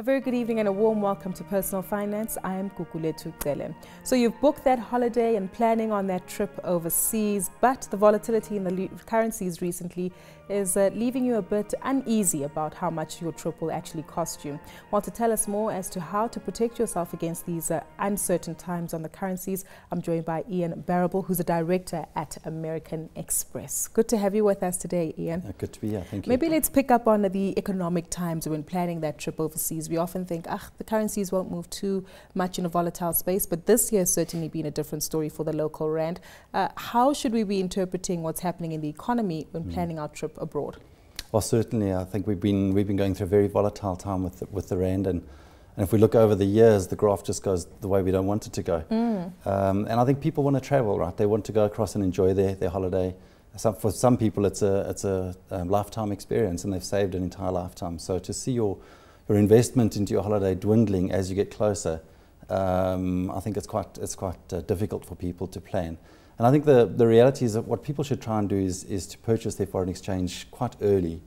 very good evening and a warm welcome to Personal Finance. I am Gugulethu Cele. So you've booked that holiday and planning on that trip overseas, but the volatility in the currencies recently is leaving you a bit uneasy about how much your trip will actually cost you. Well, to tell us more as to how to protect yourself against these uncertain times on the currencies, I'm joined by Ian Barrable, who's a director at American Express. Good to have you with us today, Ian. Good to be here, thank you. Maybe let's pick up on the economic times when planning that trip overseas. We often think, the currencies won't move too much in a volatile space, but this year has certainly been a different story for the local rand. How should we be interpreting what's happening in the economy when planning our trip abroad? Well, certainly, I think we've been going through a very volatile time with the rand, and if we look over the years, the graph just goes the way we don't want it to go. And I think people want to travel, right? They want to go across and enjoy their holiday. For some people, it's a lifetime experience, and they've saved an entire lifetime. So to see your investment into your holiday dwindling as you get closer, I think it's quite difficult for people to plan. And I think the reality is that what people should try and do is to purchase their foreign exchange quite early.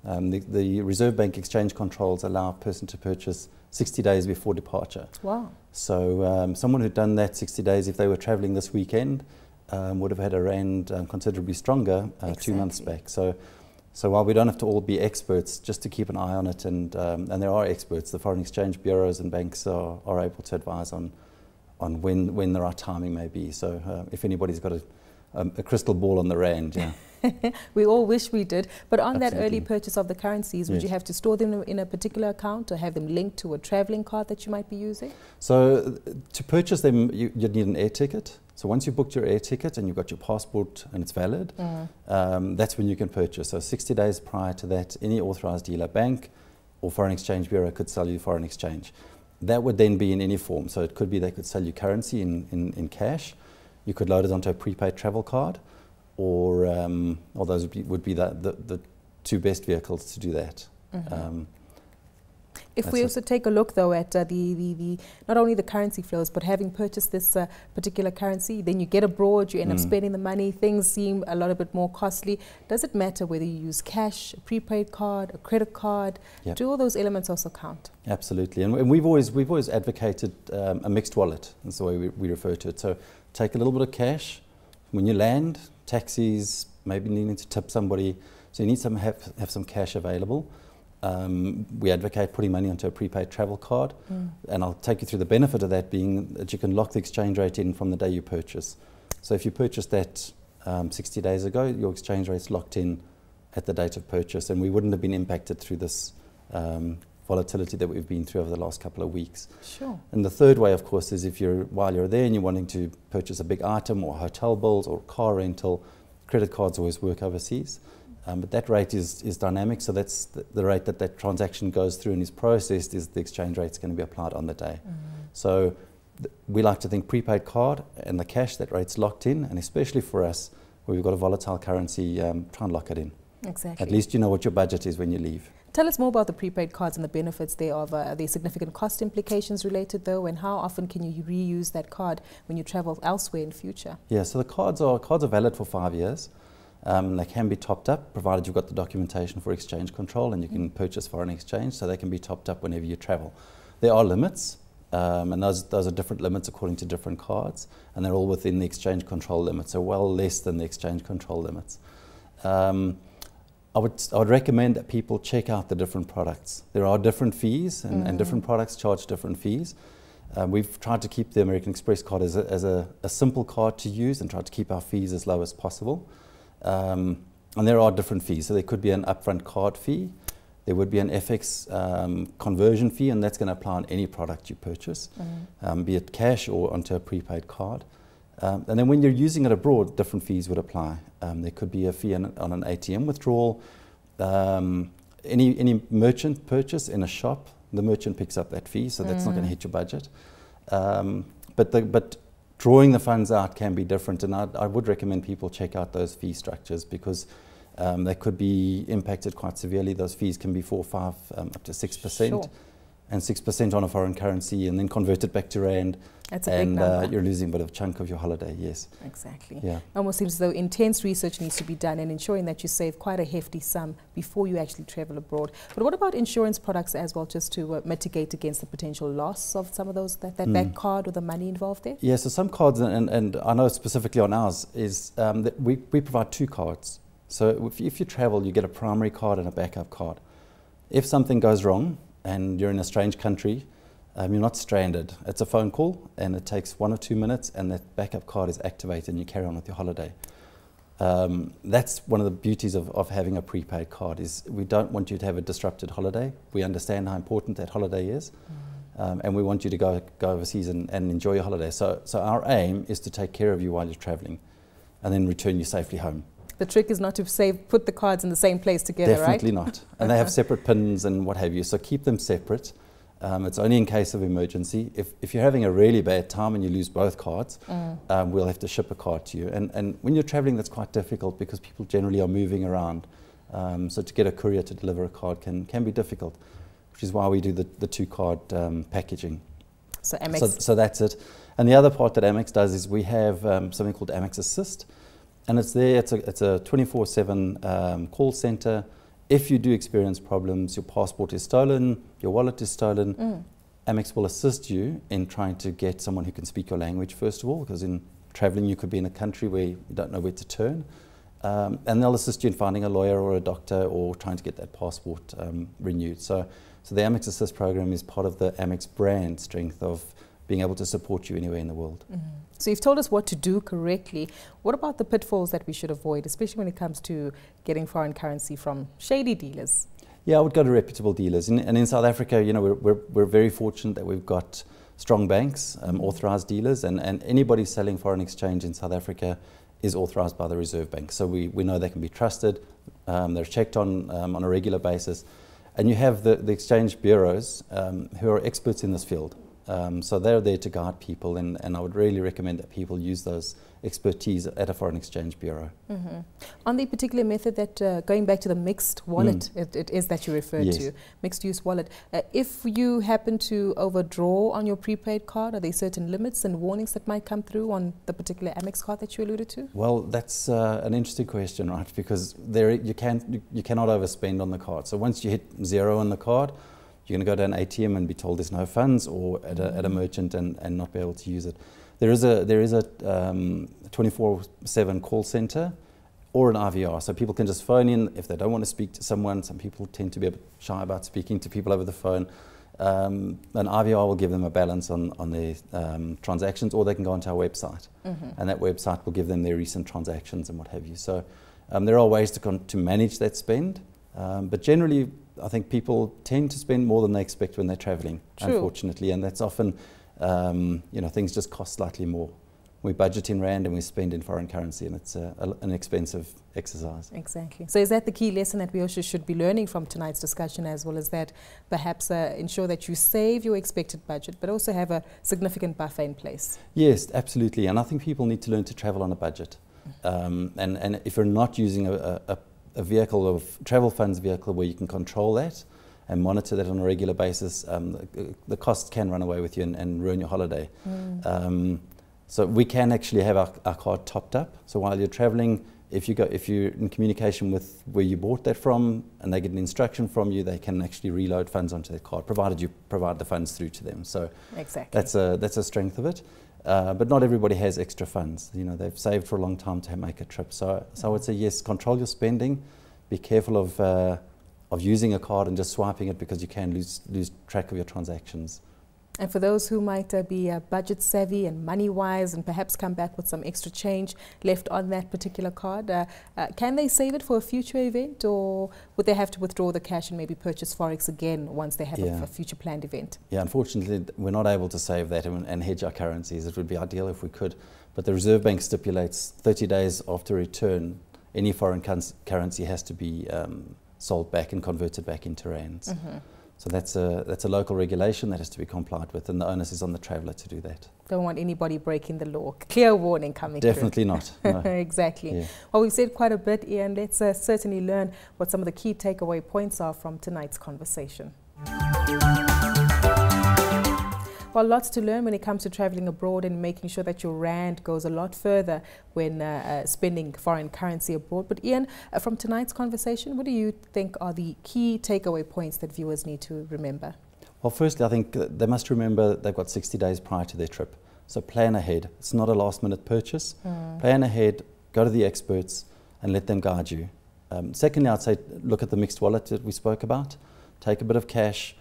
The Reserve Bank exchange controls allow a person to purchase 60 days before departure. Wow. So someone who'd done that 60 days, if they were traveling this weekend, would have had a rand considerably stronger exactly. 2 months back. So while we don't have to all be experts, just to keep an eye on it, and there are experts, the foreign exchange bureaus and banks are able to advise on when the right timing may be. So if anybody's got a crystal ball on the rand, yeah. We all wish we did. But on Absolutely. That early purchase of the currencies, would you have to store them in a particular account or have them linked to a traveling card that you might be using? So to purchase them, you'd need an air ticket. So once you've booked your air ticket and you've got your passport and it's valid, that's when you can purchase. So 60 days prior to that, any authorized dealer, bank or foreign exchange bureau could sell you foreign exchange. That would then be in any form. So it could be they could sell you currency in cash. You could load it onto a prepaid travel card, or those would be the two best vehicles to do that. If we also take a look, though, at the not only the currency flows, but having purchased this particular currency, then you get abroad, you end up spending the money, things seem a little bit more costly. Does it matter whether you use cash, a prepaid card, a credit card? Yep. Do all those elements also count? Absolutely, and we've always advocated a mixed wallet. That's the way we refer to it. So take a little bit of cash when you land, taxis, maybe needing to tip somebody, so you need to have some cash available. We advocate putting money onto a prepaid travel card, and I'll take you through the benefit of that being that you can lock the exchange rate in from the day you purchase. So if you purchased that 60 days ago, your exchange rate's locked in at the date of purchase, and we wouldn't have been impacted through this volatility that we've been through over the last couple of weeks. Sure. And the third way, of course, is while you're there and you're wanting to purchase a big item or hotel bills or car rental, credit cards always work overseas. But that rate is dynamic, so that's the rate that transaction goes through and is processed is the exchange rate's going to be applied on the day. So we like to think prepaid card and the cash, that rate's locked in, and especially for us, where we've got a volatile currency, try and lock it in. Exactly. At least you know what your budget is when you leave. Tell us more about the prepaid cards and the benefits thereof. Are there significant cost implications related, though, and how often can you reuse that card when you travel elsewhere in future? Yeah, so the cards are valid for 5 years. They can be topped up, provided you've got the documentation for exchange control and you can purchase foreign exchange, so they can be topped up whenever you travel. There are limits, and those are different limits according to different cards, and they're all within the exchange control limits, so well less than the exchange control limits. I would recommend that people check out the different products. There are different fees, and different products charge different fees. We've tried to keep the American Express card as a simple card to use and tried to keep our fees as low as possible. And there are different fees. So there could be an upfront card fee. There would be an FX conversion fee, and that's going to apply on any product you purchase, be it cash or onto a prepaid card. And then when you're using it abroad, different fees would apply. There could be a fee on an ATM withdrawal. Any merchant purchase in a shop, the merchant picks up that fee, so that's not going to hit your budget. But drawing the funds out can be different, and I would recommend people check out those fee structures because they could be impacted quite severely. Those fees can be 4, 5, up to 6%, and 6% on a foreign currency, and then convert it back to rand. That's a big number. You're losing a bit of a chunk of your holiday, yes. Exactly. Yeah. Almost seems as though intense research needs to be done in ensuring that you save quite a hefty sum before you actually travel abroad. But what about insurance products as well, just to mitigate against the potential loss of some of those, that back card or the money involved there? Yeah, so some cards, and I know specifically on ours, is that we provide 2 cards. So if you travel, you get a primary card and a backup card. If something goes wrong and you're in a strange country, you're not stranded. It's a phone call and it takes 1 or 2 minutes and that backup card is activated and you carry on with your holiday. That's one of the beauties of having a prepaid card, is we don't want you to have a disrupted holiday. We understand how important that holiday is, and we want you to go overseas and enjoy your holiday. So our aim is to take care of you while you're traveling and then return you safely home. The trick is not to put the cards in the same place together, Definitely right? not. And they have separate pins and what have you, so keep them separate. It's only in case of emergency. If you're having a really bad time and you lose both cards, we'll have to ship a card to you. And when you're traveling, that's quite difficult because people generally are moving around. So to get a courier to deliver a card can be difficult, which is why we do the 2-card packaging. So Amex. So that's it. And the other part that Amex does is we have something called Amex Assist. And it's there, it's a 24/7 call center. If you do experience problems, your passport is stolen, your wallet is stolen, Amex will assist you in trying to get someone who can speak your language, first of all, because in traveling you could be in a country where you don't know where to turn. And they'll assist you in finding a lawyer or a doctor or trying to get that passport renewed. So the Amex Assist program is part of the Amex brand strength of being able to support you anywhere in the world. So you've told us what to do correctly. What about the pitfalls that we should avoid, especially when it comes to getting foreign currency from shady dealers? Yeah, I would go to reputable dealers. And in South Africa, you know, we're very fortunate that we've got strong banks, authorized dealers, and anybody selling foreign exchange in South Africa is authorized by the Reserve Bank. So we know they can be trusted, they're checked on a regular basis. And you have the exchange bureaus who are experts in this field. So they're there to guide people, and I would really recommend that people use those expertise at a foreign exchange bureau. On the particular method that, going back to the mixed wallet, it is that you referred to, mixed use wallet, if you happen to overdraw on your prepaid card, are there certain limits and warnings that might come through on the particular Amex card that you alluded to? Well, that's an interesting question, right? Because you cannot overspend on the card. So once you hit 0 on the card, you're going to go to an ATM and be told there's no funds, or at a merchant and not be able to use it. There is a 24/7 call center or an IVR, so people can just phone in if they don't want to speak to someone. Some people tend to be a bit shy about speaking to people over the phone. An IVR will give them a balance on their transactions, or they can go onto our website, and that website will give them their recent transactions and what have you. So there are ways to manage that spend, but generally I think people tend to spend more than they expect when they're traveling, unfortunately, and that's often, things just cost slightly more. We budget in rand and we spend in foreign currency, and it's an expensive exercise. Exactly. So is that the key lesson that we also should be learning from tonight's discussion, as well as that perhaps ensure that you save your expected budget, but also have a significant buffer in place? Yes, absolutely. And I think people need to learn to travel on a budget. And if you're not using a vehicle, of travel funds vehicle, where you can control that and monitor that on a regular basis, the costs can run away with you and ruin your holiday. So we can actually have our card topped up. So while you're traveling, if you're in communication with where you bought that from and they get an instruction from you, they can actually reload funds onto that card, provided you provide the funds through to them. So that's a strength of it. But not everybody has extra funds. You know, they've saved for a long time to make a trip. So I would say yes, control your spending. Be careful of using a card and just swiping it, because you can lose track of your transactions. And for those who might be budget savvy and money wise, and perhaps come back with some extra change left on that particular card, can they save it for a future event, or would they have to withdraw the cash and maybe purchase Forex again once they have a future planned event? Yeah, unfortunately we're not able to save that and hedge our currencies. It would be ideal if we could, but the Reserve Bank stipulates 30 days after return, any foreign currency has to be sold back and converted back into rands. So that's a local regulation that has to be complied with, and the onus is on the traveller to do that. Don't want anybody breaking the law. Clear warning coming Definitely not. No. Exactly. Yeah. Well, we've said quite a bit, Ian. Let's certainly learn what some of the key takeaway points are from tonight's conversation. Well, lots to learn when it comes to traveling abroad and making sure that your rand goes a lot further when spending foreign currency abroad. But Ian, from tonight's conversation, what do you think are the key takeaway points that viewers need to remember? Well, firstly, I think they must remember they've got 60 days prior to their trip. So plan ahead. It's not a last-minute purchase. Plan ahead, go to the experts and let them guide you. Secondly, I'd say look at the mixed wallet that we spoke about. Take a bit of cash.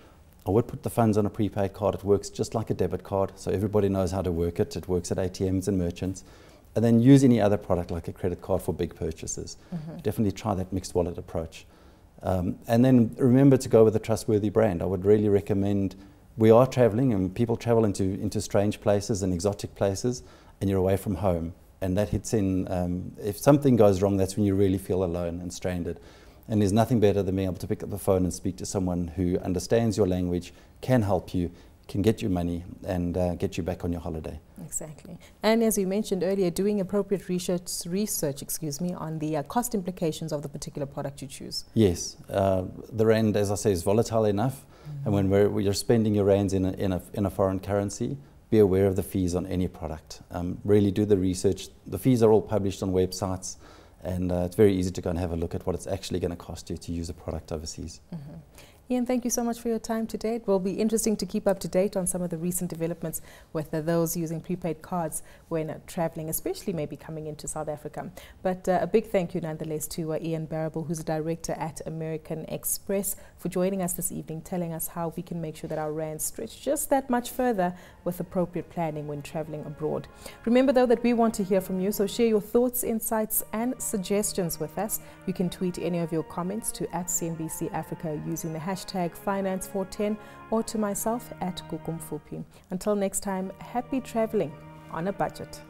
I would put the funds on a prepaid card. It works just like a debit card, so everybody knows how to work it. It works at ATMs and merchants. And then use any other product like a credit card for big purchases. Definitely try that mixed wallet approach. And then remember to go with a trustworthy brand. I would really recommend, we are traveling and people travel into strange places and exotic places, and you're away from home. And that hits in, if something goes wrong, that's when you really feel alone and stranded. And there's nothing better than being able to pick up the phone and speak to someone who understands your language, can help you, can get you money and get you back on your holiday. Exactly. And as you mentioned earlier, doing appropriate research on the cost implications of the particular product you choose. Yes. The rand, as I say, is volatile enough. And when you're spending your rands in a foreign currency, be aware of the fees on any product. Really do the research. The fees are all published on websites. And it's very easy to go and have a look at what it's actually going to cost you to use a product overseas. Ian, thank you so much for your time today. It will be interesting to keep up to date on some of the recent developments with those using prepaid cards when traveling, especially maybe coming into South Africa. But a big thank you nonetheless to Ian Barrable, who's a director at American Express, for joining us this evening, telling us how we can make sure that our rand stretch just that much further with appropriate planning when traveling abroad. Remember, though, that we want to hear from you, so share your thoughts, insights and suggestions with us. You can tweet any of your comments to @CNBC Africa using the hashtag Finance410 or to myself @Gugulethu. Until next time, happy traveling on a budget.